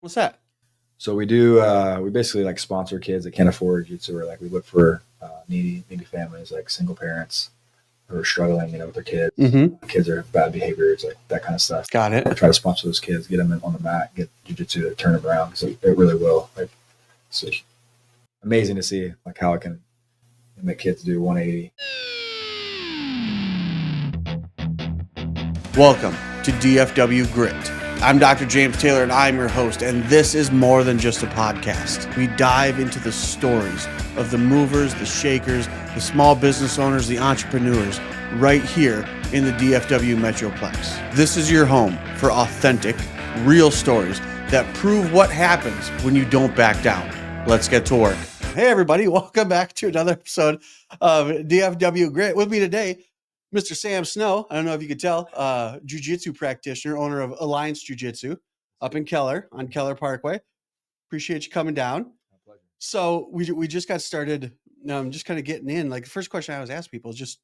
What's that? So we do, we basically like sponsor kids that can't afford jiu-jitsu, or like we look for needy families, like single parents who are struggling, with their kids. Mm-hmm. Kids are bad behaviors, like that kind of stuff. Got it. Try to sponsor those kids, get them on the mat, get jiu-jitsu to turn them around. So it really will. Like, it's amazing to see like how it can make kids do 180. Welcome to DFW Grit. I'm Dr. James Taylor, and I'm your host, and this is more than just a podcast. We dive into the stories of the movers, the shakers, the small business owners, the entrepreneurs, right here in the DFW Metroplex. This is your home for authentic, real stories that prove what happens when you don't back down. Let's get to work. Hey, everybody. Welcome back to another episode of DFW Grit. With me today, Mr. Sam Snow. I don't know if you could tell, jiu-jitsu practitioner, owner of Alliance Jiu-Jitsu up in Keller on Keller Parkway. Appreciate you coming down. My pleasure. So we just got started. Just kind of getting in. Like the first question I always ask people is just,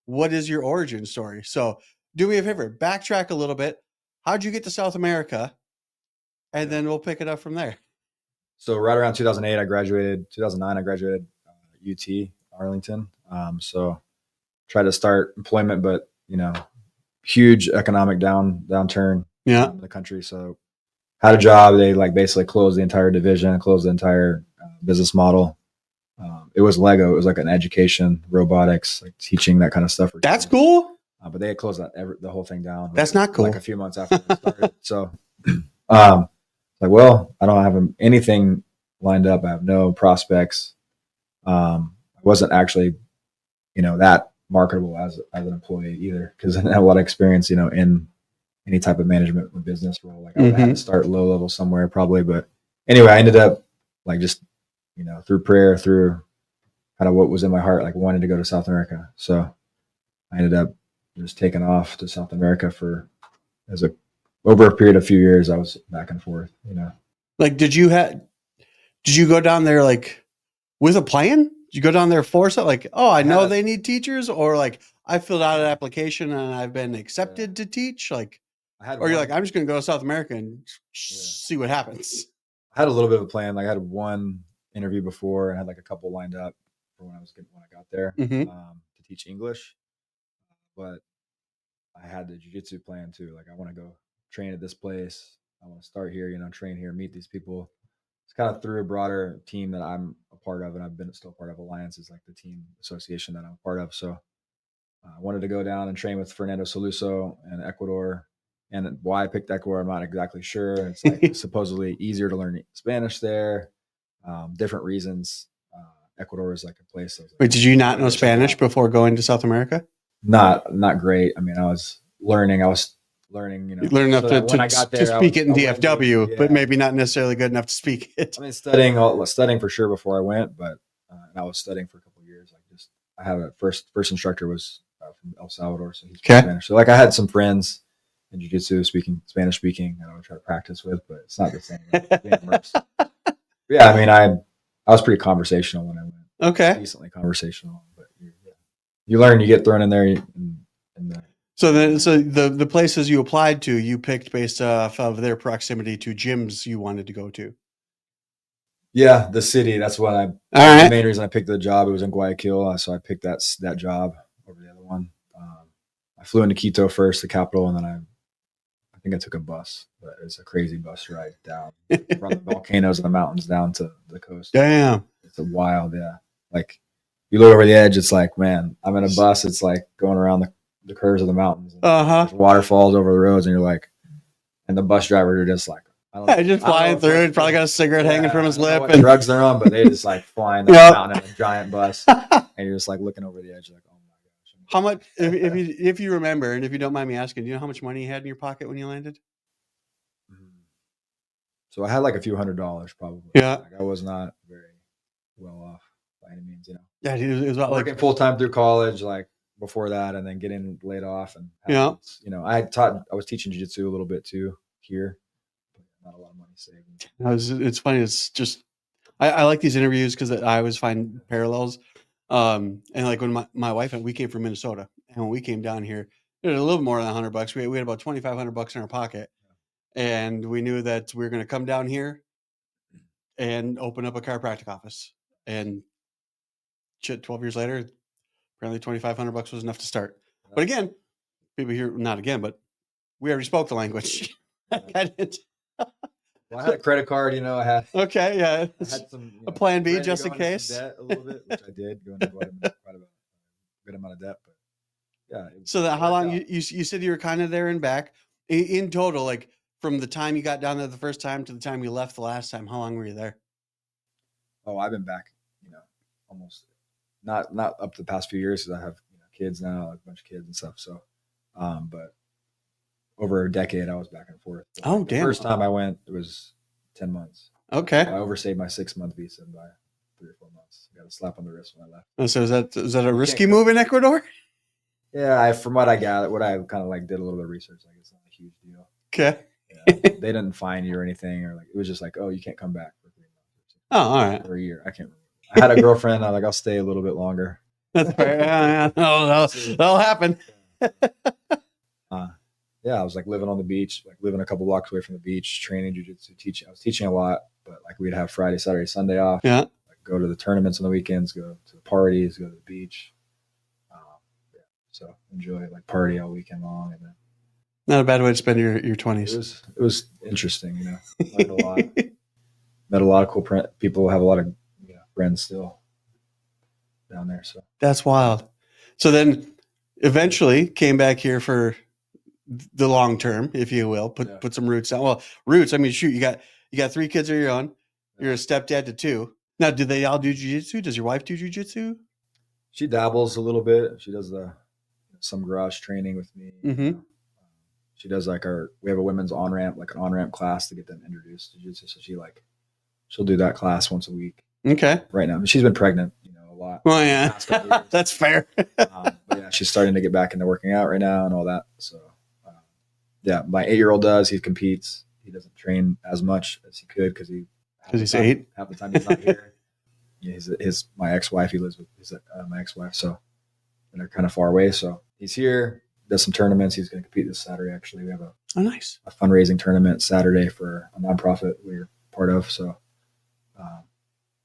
what is your origin story? So do me a favor, backtrack a little bit. How'd you get to South America? And then we'll pick it up from there. So right around 2008, I graduated. 2009, I graduated UT Arlington. So tried to start employment, but huge economic downturn in the country. So had a job. They basically closed the entire division, closed the entire business model. It was Lego. It was like an education, robotics, like teaching, that kind of stuff. That's cool. But they had closed the whole thing down. That's not cool. Like a few months after I started. So, well, I don't have anything lined up. I have no prospects. I wasn't actually, that marketable as an employee either, because I didn't have a lot of experience, in any type of management or business role. Like I would have to start low level somewhere probably. But anyway, I ended up just, through prayer, through kind of what was in my heart, like wanting to go to South America. So I ended up just taking off to South America over a period of a few years. I was back and forth, Like, did you go down there like with a plan? Did you go down there for something? Like, I know they need teachers, or like I filled out an application and I've been accepted to teach. Like, you're like, I'm just going to go to South America and see what happens. I had a little bit of a plan. Like I had one interview before and had like a couple lined up for when I got there to teach English. But I had the jiu-jitsu plan too. Like I want to go train at this place. I want to start here, train here, meet these people. It's kind of through a broader team that I'm a part of, and I've been still part of. Alliance is like the team association that I'm a part of. So I wanted to go down and train with Fernando Soluso in Ecuador. And why I picked Ecuador, I'm not exactly sure. It's like supposedly easier to learn Spanish there. Different reasons. Ecuador is like a place. Wait, did you not know Spanish before going to South America? Not great. I mean, I was learning. You learn enough to speak it in DFW, but maybe not necessarily good enough to speak it. I mean, studying for sure before I went, but and I was studying for a couple of years. I had a first instructor was from El Salvador, so he's Spanish. So I had some friends in jiu-jitsu Spanish speaking, and I would try to practice with, but it's not the same. Yeah, I mean, I was pretty conversational when I went. Okay, decently conversational, but you learn, you get thrown in there. So the places you applied to, you picked based off of their proximity to gyms you wanted to go to. Yeah, the city. That's what the main reason I picked the job. It was in Guayaquil, so I picked that job over the other one. I flew into Quito first, the capital, and then I think I took a bus. But it's a crazy bus ride down from the volcanoes and the mountains down to the coast. Damn, it's a wild, yeah. Like you look over the edge, it's like, man, I'm in a bus. It's like going around the curves of the mountains. There's waterfalls over the roads, and you're like, and the bus drivers are just like, just flying through. He's probably got a cigarette hanging from his lip. And drugs they're on, but they just like flying the mountain in a giant bus, and you're just like looking over the edge, like, oh my gosh. How much, if you remember, and if you don't mind me asking, do you know how much money you had in your pocket when you landed? So I had like a few $100s probably. Yeah, like I was not very well off by any means, Yeah, it was about working full time through college, like before that, and then getting laid off, and I was teaching jiu-jitsu a little bit too here. Not a lot of money saved. It's funny. It's just I like these interviews because I always find parallels. And like when my wife and we came from Minnesota, and when we came down here, it was a little more than $100. We had about $2,500 in our pocket, and we knew that we were going to come down here and open up a chiropractic office. And 12 years later, apparently $2,500 was enough to start. But again, people here, not again, but we already spoke the language. I didn't. Well, I had a credit card, I had. Okay, yeah. I had some a plan B just in case. Debt a little bit, which I did, go into quite a good amount of debt. But yeah. So how long you said you were kind of there and back in total, like from the time you got down there the first time to the time you left the last time? How long were you there? Oh, I've been back, almost not up to the past few years because I have kids now, like a bunch of kids and stuff. So, but over a decade, I was back and forth. But damn! The first time I went, it was 10 months. Okay. So I overstayed my 6-month visa by 3 or 4 months. Got a slap on the wrist when I left. Oh, so is that a risky move in Ecuador? Yeah, from what I got, what I kind of like did a little bit of research. Like it's not a huge deal. Okay. Yeah, they didn't fine you or anything, or like it was just like, oh, you can't come back for 3 months. Oh, all right. For a year, I can't remember. I had a girlfriend. I'll stay a little bit longer. That's fair. Yeah. That'll happen. Yeah, I was like living on the beach, like living a couple blocks away from the beach, training jiu-jitsu, teaching. I was teaching a lot, but like we'd have Friday, Saturday, Sunday off. Yeah. Like go to the tournaments on the weekends, go to the parties, go to the beach. Yeah. So enjoy like party all weekend long, and then not a bad way to spend your 20s. It was interesting, learned a lot. Met a lot of cool people. Have a lot of friends still down there. So that's wild. So then eventually came back here for the long term, if you will, put some roots down. Well, roots. I mean, shoot, you got 3 kids of your own. You're a stepdad to 2. Now, do they all do jiu-jitsu? Does your wife do jiu-jitsu? She dabbles a little bit. She does some garage training with me. Mm-hmm. She does we have a women's on-ramp, like an on-ramp class to get them introduced to jiu-jitsu. So she'll do that class once a week. Okay. Right now. She's been pregnant, a lot. Well, yeah, that's fair. But yeah, she's starting to get back into working out right now and all that. So yeah, my 8-year-old does. He competes. He doesn't train as much as he could because he's 8. Half the time he's not here. Yeah, my ex-wife. He lives with my ex-wife, so and they're kind of far away. So he's here. Does some tournaments. He's going to compete this Saturday. Actually, we have a fundraising tournament Saturday for a nonprofit we're part of. So,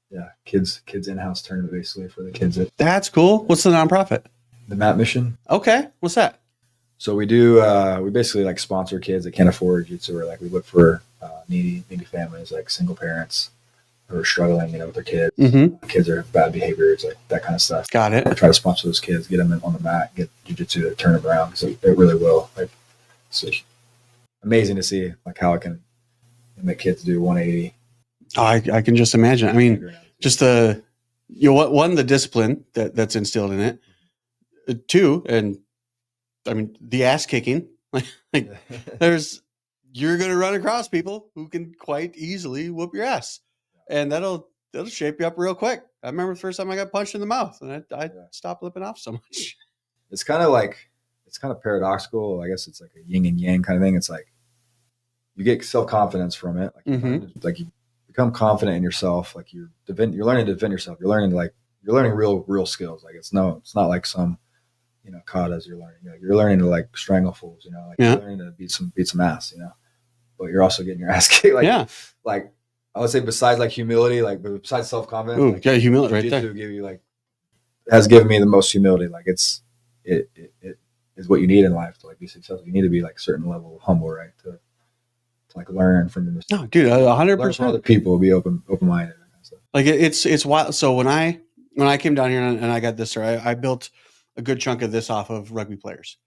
yeah, kids in-house tournament basically for the kids. That's cool. What's the nonprofit? The Mat Mission. Okay, what's that? So we do. We basically like sponsor kids that can't afford jiu-jitsu, or like we look for needy families, like single parents who are struggling, with their kids. Mm-hmm. Kids are bad behaviors, like that kind of stuff. Got it. I try to sponsor those kids, get them on the mat, get jiu-jitsu to turn them around. So it really will. Like, it's amazing to see like how it can make kids do 180. Oh, I can just imagine. I mean, just the discipline that's instilled in it. 2, and I mean the ass kicking. Like you're going to run across people who can quite easily whoop your ass. And that'll shape you up real quick. I remember the first time I got punched in the mouth, and I stopped lipping off so much. It's kind of paradoxical. I guess it's like a yin and yang kind of thing. It's like you get self-confidence from it. Like you become confident in yourself. Like you're learning to defend yourself. You're learning real skills. Like it's not like some katas you're learning. You're learning to like strangle fools. You're learning to beat some ass. But you're also getting your ass kicked. Like I would say besides like humility, like besides self-confidence, humility right there. Has given me the most humility. Like it is what you need in life to like be successful. You need to be like a certain level of humble, right? To like learn from the mistakes. No, dude, 100%. Learn from other people, be open-minded. That kind of stuff. Like it's wild. So when I came down here and I got this, I built a good chunk of this off of rugby players.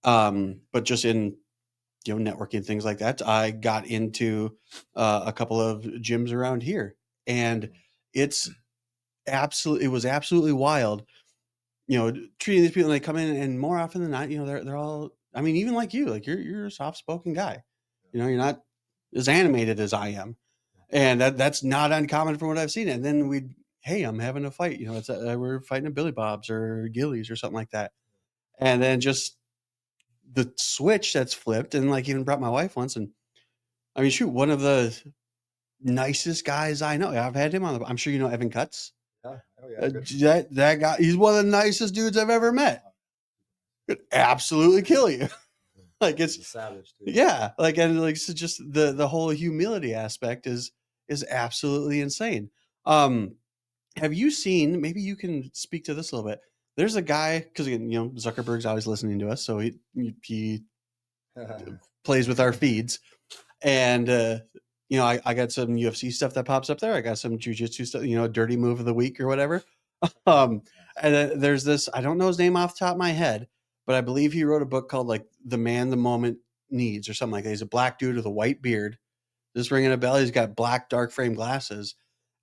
But just in networking, things like that, I got into a couple of gyms around here, and it was absolutely wild, treating these people, and they come in, and more often than not, they're all, I mean, even like you, like you're a soft-spoken guy, you're not as animated as I am, and that's not uncommon from what I've seen. And then hey, I'm having a fight, we're fighting a Billy Bob's or Gillies or something like that, and then just the switch that's flipped, and like even brought my wife once, and I mean, shoot, one of the nicest guys I know. I've had him on I'm sure you know Evan Cutts. Yeah, that guy, he's one of the nicest dudes I've ever met. Could absolutely kill you. Like it's He's a savage too. yeah, like, and like, so just the whole humility aspect is absolutely insane. Have you seen, maybe you can speak to this a little bit. There's a guy, because again, Zuckerberg's always listening to us, so he plays with our feeds. And I got some UFC stuff that pops up there. I got some jiu-jitsu stuff, dirty move of the week or whatever. And then there's this, I don't know his name off the top of my head, but I believe he wrote a book called like The Man the Moment Needs or something like that. He's a black dude with a white beard. Just ringing a bell. He's got black dark frame glasses.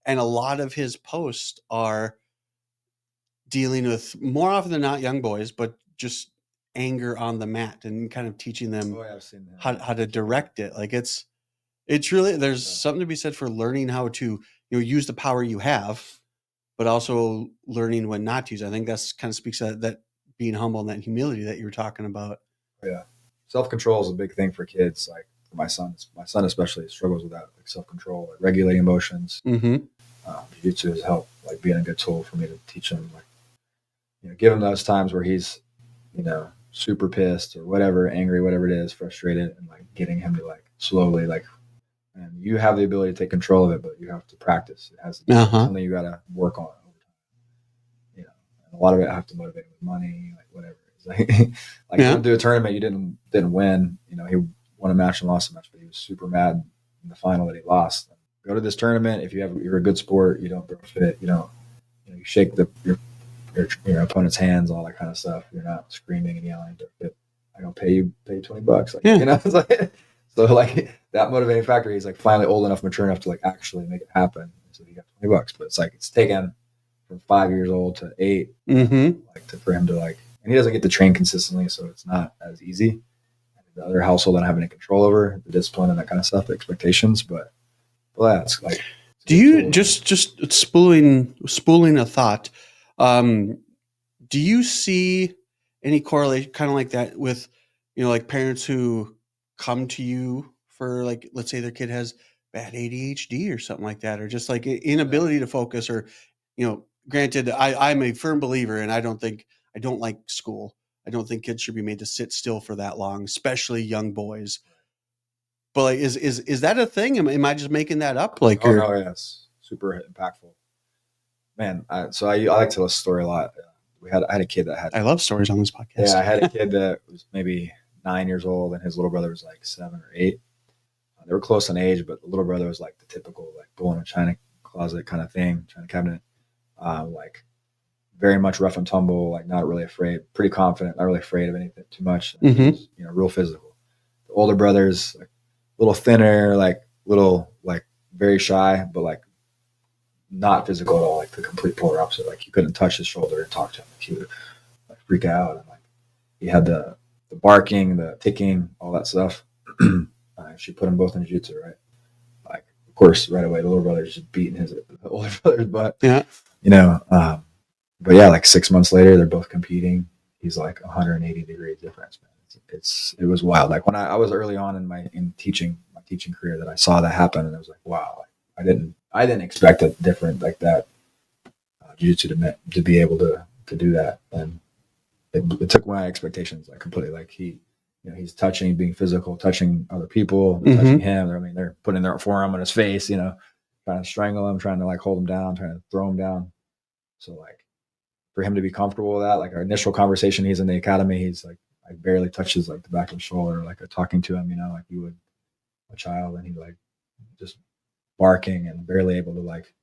And a lot of his posts are dealing with, more often than not, young boys, but just anger on the mat and kind of teaching them I've seen that. how to direct it. Like it's really, there's something to be said for learning how to use the power you have, but also learning when not to use. I think that's kind of speaks to that being humble and that humility that you were talking about. Yeah, self-control is a big thing for kids. Like for my son especially struggles with that, like self-control, like regulating emotions. Mm-hmm. Jiu-jitsu has helped, like being a good tool for me to teach him, like give him those times where he's super pissed or whatever, angry, whatever it is, frustrated, and like getting him to like slowly like. And you have the ability to take control of it, but you have to practice. It has to be something you got to work on over time. And a lot of it I have to motivate with money, like whatever. It's like going through a tournament, you didn't win. He won a match and lost a match, but he was super mad in the final that he lost. Go to this tournament. If you're a good sport, you don't throw a fit. You you shake your opponent's hands, all that kind of stuff. You're not screaming and yelling. I'm gonna pay you $20. Like, it's like. So like that motivating factor, he's like finally old enough, mature enough to like actually make it happen. So he got $20, but it's like it's taken from 5 years old to 8, for him to like, and he doesn't get to train consistently, so it's not as easy. The other household I don't have any control over, the discipline and that kind of stuff, the expectations, but yeah, it's like. Do you just spooling a thought? Do you see any correlation, kind of like that, with like parents who come to you for, like, let's say their kid has bad ADHD or something like that, or just like inability to focus, or granted, I'm a firm believer, and I don't like school. I don't think kids should be made to sit still for that long, especially young boys. But like, is that a thing? Am I just making that up? Like, no, yes, super impactful, man. So I like to tell a story a lot. I had a kid that had. I love stories on this podcast. Yeah, I had a kid that was maybe 9 years old, and his little brother was like 7 or 8. They were close in age, but the little brother was like the typical like bull in a china closet kind of thing, china cabinet, like very much rough and tumble, like not really afraid, pretty confident, not really afraid of anything too much. He was, real physical. The older brother's like a little thinner, like little like very shy, but like not physical at all, like the complete polar opposite. Like you couldn't touch his shoulder and talk to him. Like he would like freak out, and like he had the barking, the ticking, all that stuff. She put them both in jiu-jitsu, right? Like, of course, right away, the little brother's just beating the older brother's butt. Yeah. But yeah, like 6 months later, they're both competing. He's like 180 degrees difference, man. It was wild. Like when I was early on in my teaching career that I saw that happen, and I was like, wow, I didn't expect it different like that. Jiu-jitsu to be able to do that, and it took my expectations like completely. Like he's touching, being physical, touching other people, touching him. I mean, they're putting their forearm on his face, trying to strangle him, trying to like hold him down, trying to throw him down. So like for him to be comfortable with that, like our initial conversation, he's in the academy, he's like, I barely touches like the back of his shoulder, like talking to him, like you would a child, and he like just barking and barely able to like,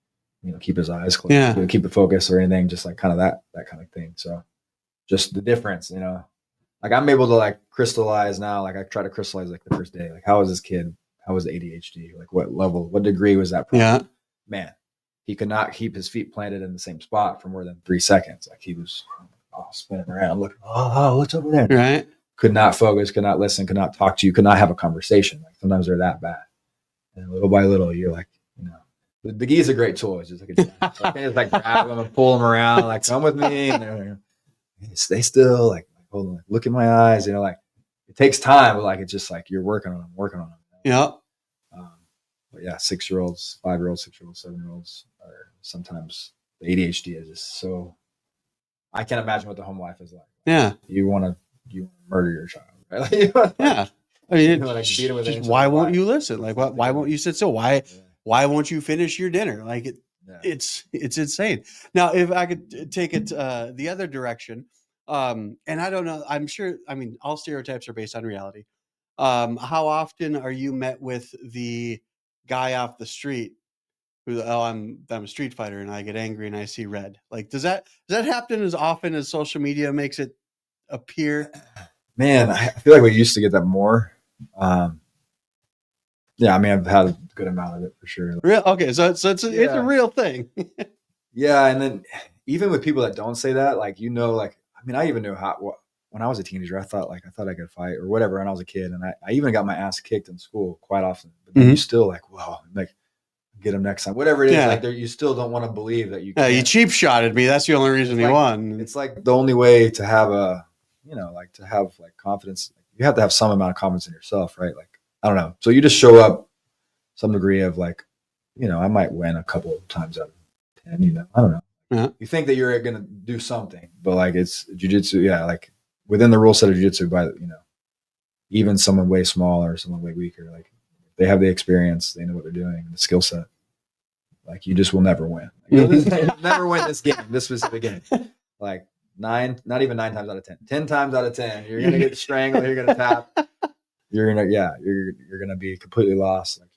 keep his eyes closed, keep the focus or anything, just like kind of that kind of thing. So just the difference, like I'm able to like crystallize now. Like I try to crystallize like the first day. Like how was this kid? How was the ADHD? Like what level? What degree was that problem? Yeah. Man, he could not keep his feet planted in the same spot for more than 3 seconds. Like he was spinning around, looking, what's over there? Right. Could not focus, could not listen, could not talk to you, could not have a conversation. Like sometimes they're that bad. And little by little, you're like, the gi's a great tool. It's just like, I can't just like grab them and pull them around, like come with me. And stay still, like hold on, look in my eyes, like it takes time, but like it's just like you're working on them. Yeah. But yeah, 6-year-olds, 5-year-olds, 6-year-olds, 7-year-olds are sometimes the ADHD is just so. I can't imagine what the home life is like. Yeah. You want to murder your child, right? Yeah. I mean, just why won't you listen? Like, why won't you sit still? Why won't you finish your dinner? Like it's insane. Now, if I could take it the other direction, and I don't know, I'm sure, I mean, all stereotypes are based on reality. How often are you met with the guy off the street who, oh, I'm a street fighter and I get angry and I see red? Like, does that happen as often as social media makes it appear? Man, I feel like we used to get that more. Yeah, I mean, I've had a good amount of it for sure. Real okay, so it's a real thing. Yeah, and then even with people that don't say that, like like I mean, I even knew when I was a teenager, I thought I could fight or whatever when I was a kid, and I even got my ass kicked in school quite often. But then you still like, whoa, like get him next time, whatever it is. Like you still don't want to believe that you. You cheap shotted me. That's the only reason you won. It's like the only way to have to have like confidence. You have to have some amount of confidence in yourself, right? Like I don't know. So you just show up some degree of like, I might win a couple of times out of 10. I don't know. Uh-huh. You think that you're gonna do something, but like it's jiu-jitsu, like within the rule set of jiu-jitsu, by even someone way smaller, someone way weaker, like they have the experience, they know what they're doing, the skill set. Like you just will never win. You'll never win this game, this specific game. Like not even 9 times out of 10. 10 times out of 10, you're gonna get strangled, you're gonna tap, you're gonna be completely lost. Like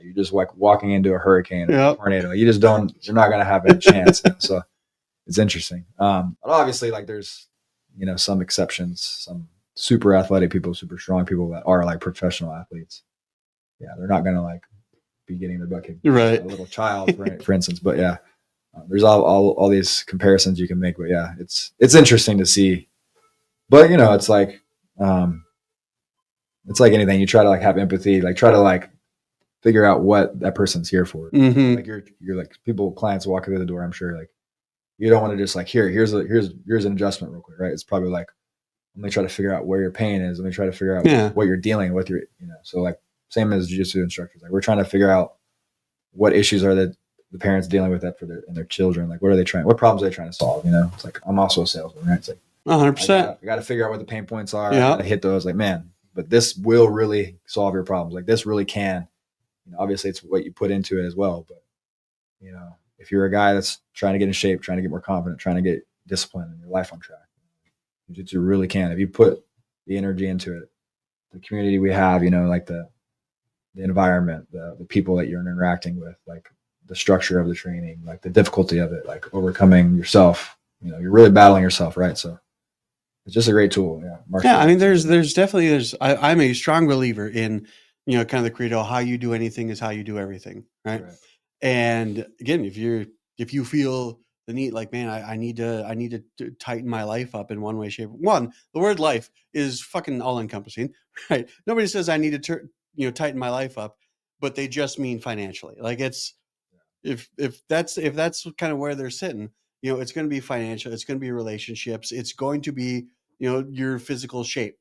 you're just like walking into a hurricane or a tornado. You're not going to have any chance. So it's interesting. But obviously like there's, some exceptions, some super athletic people, super strong people that are like professional athletes. Yeah. They're not going to like be getting their butt kicked. Right. A little child, for instance, but yeah, there's all these comparisons you can make, but yeah, it's interesting to see, but it's like anything. You try to like have empathy, like try to like figure out what that person's here for. Mm-hmm. Like you're like clients walking through the door. I'm sure like you don't want to just like here's an adjustment real quick, right? It's probably like let me try to figure out where your pain is. Let me try to figure out what you're dealing with. So like same as jiu-jitsu instructors, like we're trying to figure out what issues are the parents dealing with that for their children. Like what problems are they trying to solve? It's like I'm also a salesman, right? It's like 100%. I got to figure out what the pain points are. I got to hit those. Like man, but this will really solve your problems. Like this really can. Obviously it's what you put into it as well, but if you're a guy that's trying to get in shape, trying to get more confident, trying to get discipline and your life on track, jiu-jitsu really can. If you put the energy into it, the community we have, like the environment, the people that you're interacting with, like the structure of the training, like the difficulty of it, like overcoming yourself, you're really battling yourself, right? So it's just a great tool. Yeah. I mean, there's definitely, I'm a strong believer in, kind of the credo, how you do anything is how you do everything. Right. And again, if you feel the need, like, man, I need to tighten my life up in one way, shape. One, the word life is fucking all encompassing, right? Nobody says I need to tighten my life up, but they just mean financially. Like it's, if that's kind of where they're sitting, it's going to be financial, it's going to be relationships, it's going to be, your physical shape.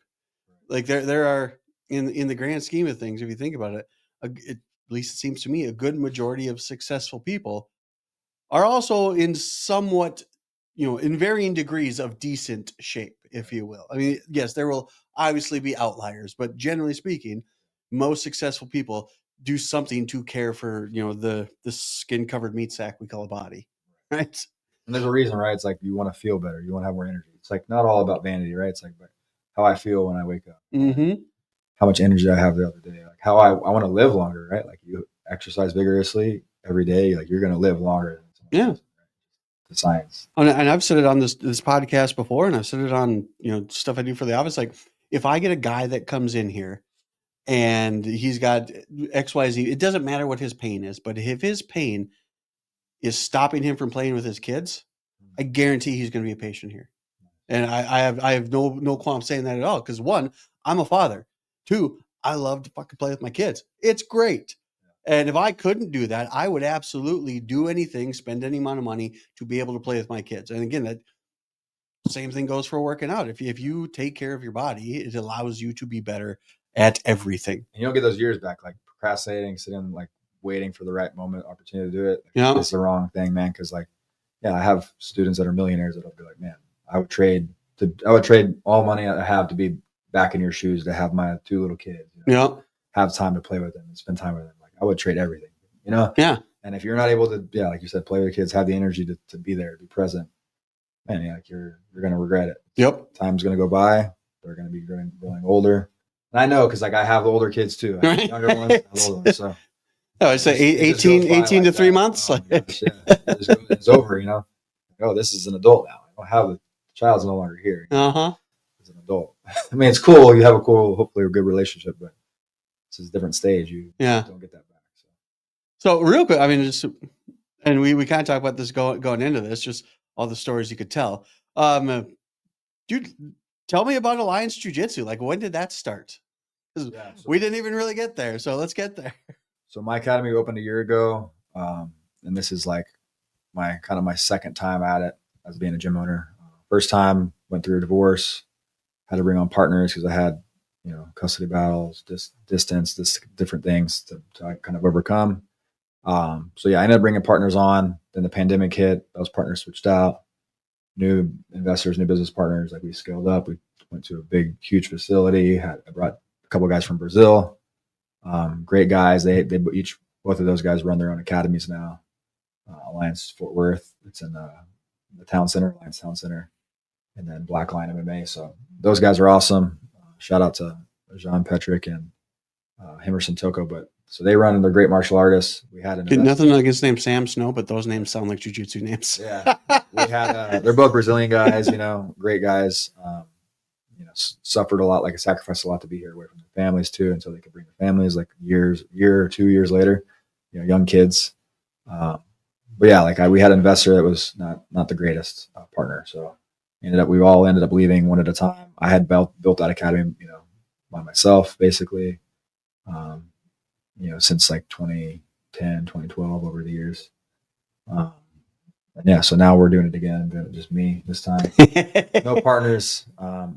Like there are in the grand scheme of things, if you think about it, at least it seems to me, a good majority of successful people are also in somewhat, in varying degrees of decent shape, if you will. I mean, yes, there will obviously be outliers, but generally speaking, most successful people do something to care for, the skin covered meat sack we call a body, right? And there's a reason, right? It's like you want to feel better, you want to have more energy. It's like not all about vanity, right? It's like how I feel when I wake up, how much energy I have the other day, like how I want to live longer, right? Like you exercise vigorously every day, like you're going to live longer. Yeah. The science. And I've said it on this podcast before, and I've said it on, stuff I do for the office. Like if I get a guy that comes in here and he's got XYZ, it doesn't matter what his pain is, but if his pain is stopping him from playing with his kids, I guarantee he's going to be a patient here. And I have no qualm saying that at all. Because one, I'm a father. Two, I love to fucking play with my kids. It's great. And if I couldn't do that, I would absolutely do anything, spend any amount of money to be able to play with my kids. And again, that same thing goes for working out. If you take care of your body, it allows you to be better at everything. And you don't get those years back, like procrastinating, sitting like waiting for the right moment, opportunity to do it. Like, it's the wrong thing, man. Because like, I have students that are millionaires that'll be like, man, I would trade I would trade all money I have to be back in your shoes, to have my 2 little kids, have time to play with them and spend time with them. Like I would trade everything, Yeah. And if you're not able to, like you said, play with your kids, have the energy to be there, be present, man, like you're going to regret it. Yep. Time's going to go by. They're going to be growing older. And I know, cause like I have older kids too. I have younger ones, I have older ones. So I say 18 to 3 months. Oh my gosh, yeah. It's over, Oh, this is an adult now. I don't have the child's no longer here. As an adult. I mean, it's cool. You have hopefully a good relationship, but it's a different stage. You don't get that back. So real quick, I mean, and we kind of talk about this going into this, just all the stories you could tell. Dude, tell me about Alliance Jiu-Jitsu. Like, when did that start? We didn't even really get there, so let's get there. So my academy opened a year ago, and this is like my second time at it as being a gym owner. First time went through a divorce, had to bring on partners because I had custody battles, distance, different things to kind of overcome. So yeah, I ended up bringing partners on. Then the pandemic hit; those partners switched out. New investors, new business partners. Like we scaled up. We went to a big, huge facility. I brought a couple guys from Brazil. Great guys. Both of those guys run their own academies now. Alliance Fort Worth. It's in the town center, Alliance Town Center, and then Blackline MMA. So those guys are awesome. Shout out to Jean Petrick and Hemerson Toko. But so they run. They're great martial artists. We had nothing against the name Sam Snow, but those names sound like jiu-jitsu names. Yeah, we had. They're both Brazilian guys. Great guys. Suffered a lot, like sacrificed a lot to be here away from their families too, until they could bring their families like year or 2 years later, young kids. But yeah, like we had an investor that was not the greatest partner. So we all ended up leaving one at a time. I had built that academy, by myself basically, since like 2010, 2012 over the years. And yeah, so now we're doing it again, doing it just me this time. No partners.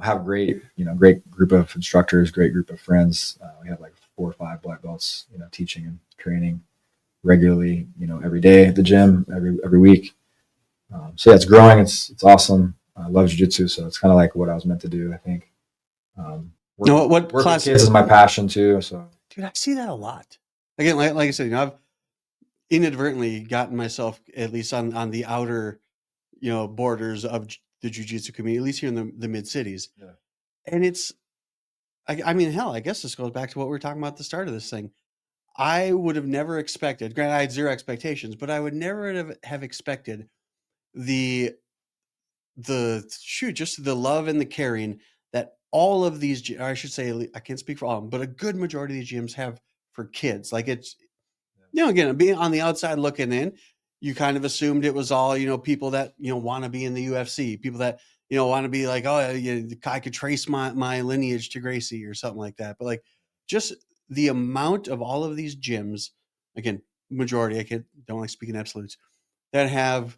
Have great group of instructors, great group of friends. We have like 4 or 5 black belts, teaching and training regularly, every day at the gym, every week. So yeah, it's growing. It's awesome. I love jiu-jitsu, so it's kind of like what I was meant to do, I think. What work class with kids is my passion too. So dude, I see that a lot. Again, like I said, I've inadvertently gotten myself at least on the outer, borders of the jiu-jitsu community, at least here in the mid cities. Yeah. And it's, I mean, hell, I guess this goes back to what we were talking about at the start of this thing. I would have never expected, granted I had 0 expectations, but I would never have expected just the love and the caring that all of these, or I should say, I can't speak for all of them, but a good majority of these gyms have for kids. Like it's, again, being on the outside looking in, you kind of assumed it was all, people that, want to be in the UFC, people that, want to be like, oh, I could trace my lineage to Gracie or something like that. But like just the amount of all of these gyms, again, majority, don't like speaking absolutes, that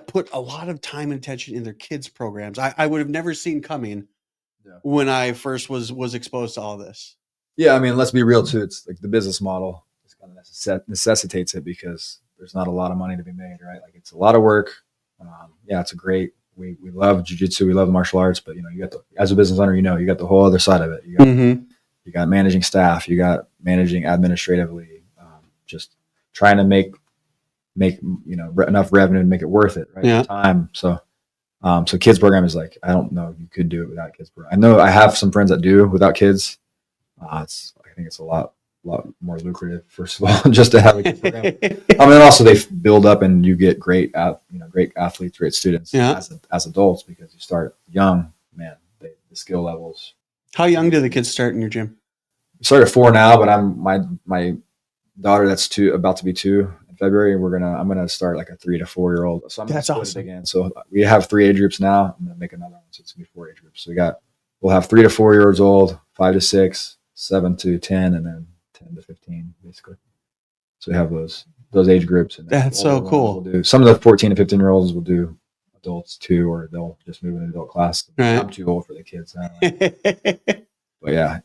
put a lot of time and attention in their kids' programs. I would have never seen coming when I first was exposed to all this. Yeah, I mean, let's be real too. It's like the business model just kind of necessitates it because there's not a lot of money to be made, right? Like it's a lot of work. Yeah, it's we love jiu-jitsu, we love martial arts, but you got as a business owner, you got the whole other side of it. You got managing staff, you got managing administratively, just trying to make enough revenue to make it worth it, right? Yeah. Time. So kids program is like, I don't know if you could do it without kids program. I know I have some friends that do without kids. I think it's a lot more lucrative, first of all, just to have a kids program. I mean, also they build up and you get great athletes, great students as adults because you start young, man, the skill levels. How young do the kids start in your gym? We start at 4 now, but my daughter that's about to be 2 in February. I'm gonna start like a 3 to 4 year old. So that's awesome. Again. So we have 3 age groups now. I'm gonna make another one, so it's gonna be 4 age groups. So we'll have 3 to 4 years old, 5 to 6, 7 to 10, and then 10 to 15, basically. So we have those age groups. And that's so cool. We'll do some of the 14 to 15 year olds will do adults too, or they'll just move into adult class. Right. I'm too old for the kids. But yeah,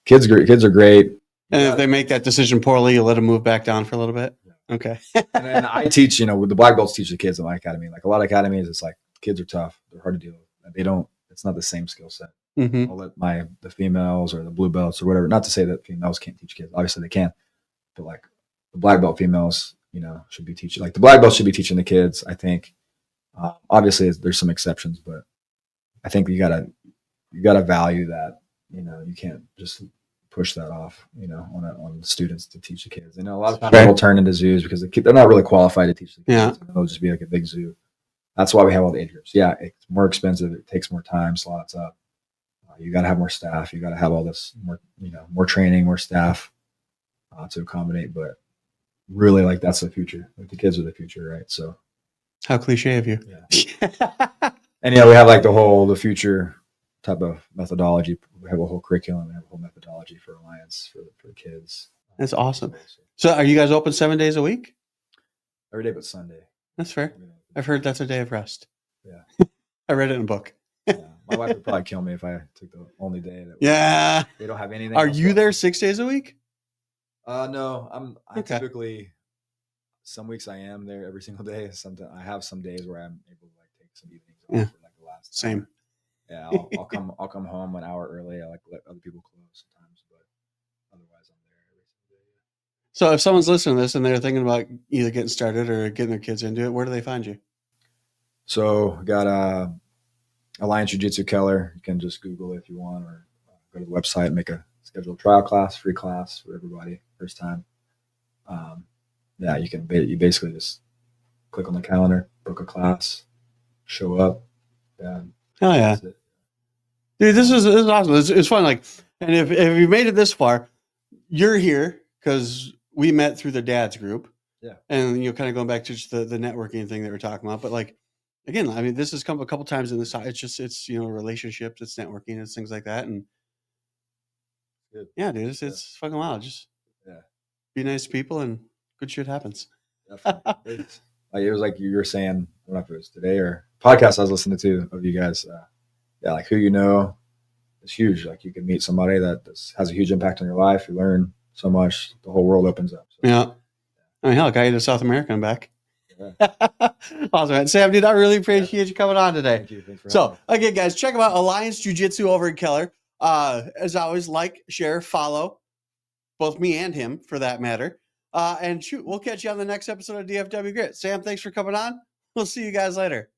kids are great. And if they make that decision poorly, you let them move back down for a little bit. Yeah. Okay. and I teach, the black belts teach the kids in my academy. Like a lot of academies, it's like kids are tough. They're hard to deal with. It's not the same skill set. I'll let the females or the blue belts or whatever, not to say that females can't teach kids. Obviously they can, but like the black belt females, should be teaching, like the black belts should be teaching the kids. I think, obviously there's some exceptions, but I think you gotta value that. You can't just push that off, on students to teach the kids. A lot of times they'll turn into zoos because they're not really qualified to teach the kids. Yeah. They'll just be like a big zoo. That's why we have all the age groups. Yeah, it's more expensive. It takes more time, slots up. You got to have more staff. You got to have all this more training, more staff to accommodate. But really, like, that's the future. Like, the kids are the future, right? So, how cliche of you. Yeah. And we have like the future type of methodology. We have a whole curriculum. We have a whole methodology for Alliance for the kids. That's awesome. So, are you guys open 7 days a week? Every day but Sunday. That's fair. I've heard that's a day of rest. Yeah. I read it in a book. Yeah. My wife would probably kill me if I took the only day that they don't have anything. Are you there 6 days a week? No, I typically, some weeks I am there every single day. Sometimes I have some days where I'm able to like take some evenings off for like the last same. Hour. Yeah, I'll come home an hour early. I like let other people close sometimes, but otherwise I'm there every single day. So if someone's listening to this and they're thinking about either getting started or getting their kids into it, where do they find you? So we got Alliance Jiu-Jitsu Keller. You can just Google it if you want, or go to the website, make a scheduled trial class, free class for everybody, first time. Yeah, you basically just click on the calendar, book a class, show up. And oh yeah, dude, this is awesome. It's fun. Like, and if you made it this far, you're here because we met through the dad's group. Yeah, and kind of going back to just the networking thing that we're talking about, but like. Again, I mean, this has come a couple times in this. It's relationships, it's networking, it's things like that, and good. Yeah, dude, it's fucking wild. Just be nice to people, and good shit happens. Definitely. It was like you were saying. I don't know if it was today or podcast I was listening to of you guys. Like who is huge. Like you can meet somebody that has a huge impact on your life. You learn so much. The whole world opens up. So. Yeah, I mean, hell, I got you to South America and back. Awesome, man. Sam, dude, I really appreciate you coming on today. Thank you. Thanks for having me. Again, guys, check them out. Alliance Jiu-Jitsu over in Keller. As always, like, share, follow both me and him for that matter. And shoot, we'll catch you on the next episode of DFW Grit. Sam, thanks for coming on. We'll see you guys later.